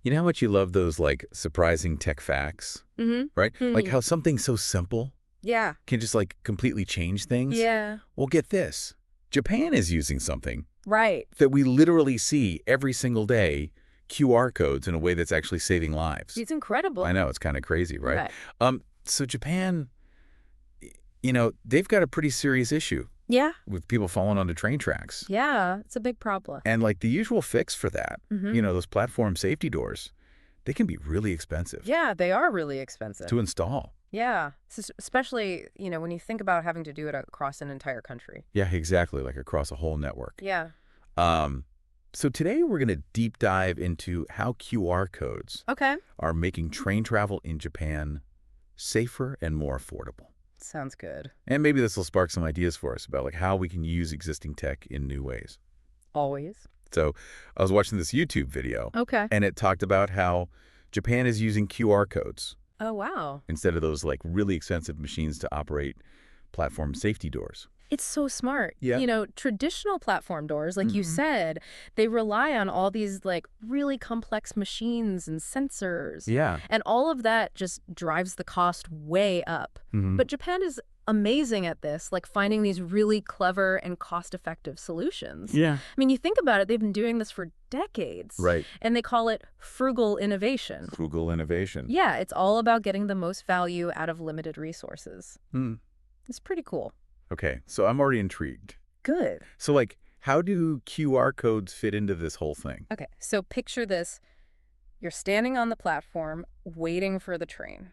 You know how much you love those, like, surprising tech facts, right? Like how something so simple Yeah. can just, like, completely change things? Yeah. Well, get this. Japan is using something Right. that we literally see every single day, QR codes, in a way that's actually saving lives. It's incredible. I know, it's kind of crazy, right? Right. So Japan, they've got a pretty serious issue Yeah. with people falling onto train tracks. Yeah. It's a big problem. And, like, the usual fix for that, those platform safety doors, they can be really expensive Yeah, they are really expensive. to install. Yeah. Especially, when you think about having to do it across an entire country. Yeah, exactly, like across a whole network. Yeah. So today we're going to deep dive into how QR codes Okay. are making train travel in Japan safer and more affordable. Sounds good. And maybe this will spark some ideas for us about, like, how we can use existing tech in new ways. Always. So I was watching this YouTube video, Okay. and it talked about how Japan is using QR codes Oh, wow. instead of those, like, really expensive machines to operate platform safety doors. It's so smart. Yeah. Traditional platform doors, like you said, they rely on all these like really complex machines and sensors. Yeah. And all of that just drives the cost way up. But Japan is amazing at this, like finding these really clever and cost-effective solutions. Yeah. I mean, you think about it, they've been doing this for decades. Right. And they call it frugal innovation. Frugal innovation. Yeah, it's all about getting the most value out of limited resources. Hmm. It's pretty cool. Okay, so I'm already intrigued. Good. So, like, how do QR codes fit into this whole thing? Okay, so picture this. You're standing on the platform waiting for the train.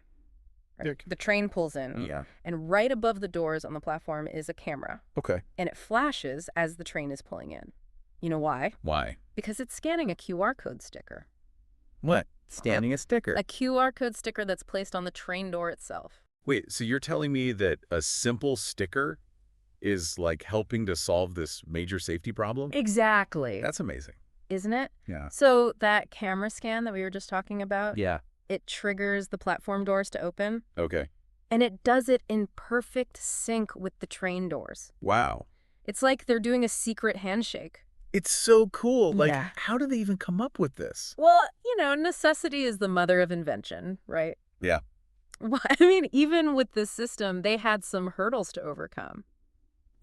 Right? The train pulls in, Yeah. and right above the doors on the platform is a camera, Okay. and it flashes as the train is pulling in. You know why? Why? Because it's scanning a QR code sticker. What? Scanning a sticker? A QR code sticker that's placed on the train door itself. Wait, so you're telling me that a simple sticker is, like, helping to solve this major safety problem? Exactly. That's amazing. Isn't it? Yeah. So that camera scan that we were just talking about, Yeah. it triggers the platform doors to open. Okay. And it does it in perfect sync with the train doors. Wow. It's like they're doing a secret handshake. It's so cool. Like, Yeah. how do they even come up with this? Well, necessity is the mother of invention, right? Yeah. Well, I mean, even with this system, they had some hurdles to overcome.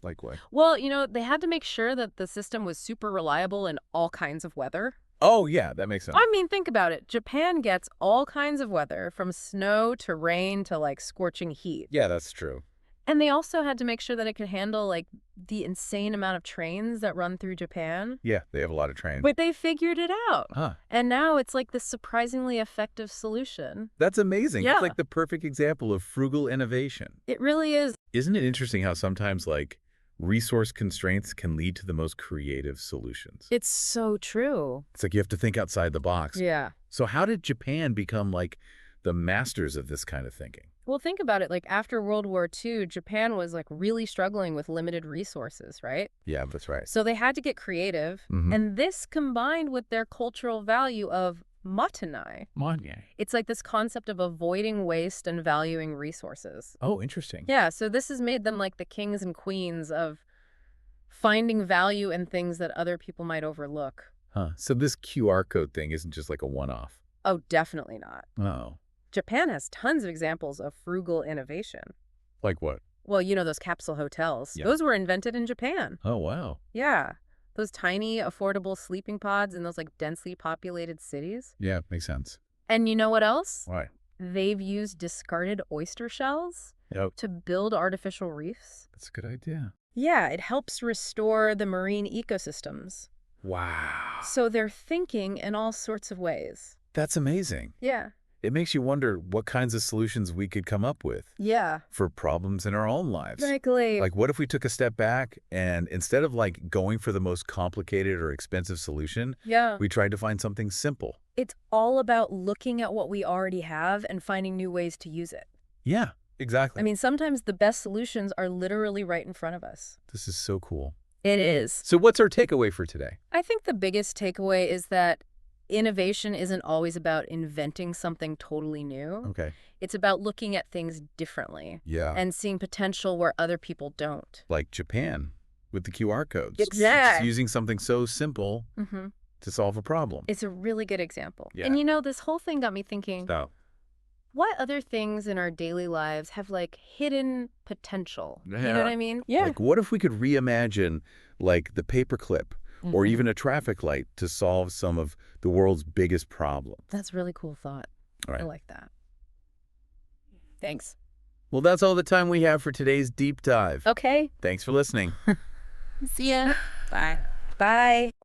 Like what? Well, they had to make sure that the system was super reliable in all kinds of weather. Oh, yeah, that makes sense. I mean, think about it. Japan gets all kinds of weather, from snow to rain to, like, scorching heat. Yeah, that's true. And they also had to make sure that it could handle, like, the insane amount of trains that run through Japan. Yeah, they have a lot of trains. But they figured it out. Huh. And now it's like this surprisingly effective solution. That's amazing. Yeah. It's like the perfect example of frugal innovation. It really is. Isn't it interesting how sometimes, like, resource constraints can lead to the most creative solutions? It's so true. It's like you have to think outside the box. Yeah. So how did Japan become, like, the masters of this kind of thinking? Well, think about it. Like, after World War II, Japan was, like, really struggling with limited resources, right? Yeah, that's right. So they had to get creative. And this combined with their cultural value of matanai. It's like this concept of avoiding waste and valuing resources. Oh, interesting. Yeah, so this has made them like the kings and queens of finding value in things that other people might overlook. Huh. So this QR code thing isn't just like a one-off. Oh, definitely not. Oh. Japan has tons of examples of frugal innovation. Like what? Well, those capsule hotels. Yeah. Those were invented in Japan. Oh, wow. Yeah. Those tiny, affordable sleeping pods in those, like, densely populated cities. Yeah, makes sense. And you know what else? Why? They've used discarded oyster shells Yep. to build artificial reefs. That's a good idea. Yeah, it helps restore the marine ecosystems. Wow. So they're thinking in all sorts of ways. That's amazing. Yeah. It makes you wonder what kinds of solutions we could come up with Yeah. for problems in our own lives. Exactly. Like, what if we took a step back and instead of, like, going for the most complicated or expensive solution, Yeah. we tried to find something simple? It's all about looking at what we already have and finding new ways to use it. Yeah, exactly. I mean, sometimes the best solutions are literally right in front of us. This is so cool. It is. So what's our takeaway for today? I think the biggest takeaway is that innovation isn't always about inventing something totally new. Okay. It's about looking at things differently Yeah. and seeing potential where other people don't. Like Japan with the QR codes. Exactly. It's using something so simple to solve a problem. It's a really good example. Yeah. And you know, this whole thing got me thinking, So, what other things in our daily lives have like hidden potential? You know what I mean? Yeah. like, what if we could reimagine, like, the paperclip or even a traffic light to solve some of the world's biggest problems? That's a really cool thought. All right. I like that. Thanks. Well, that's all the time we have for today's deep dive. Okay. Thanks for listening. See ya. Bye. Bye.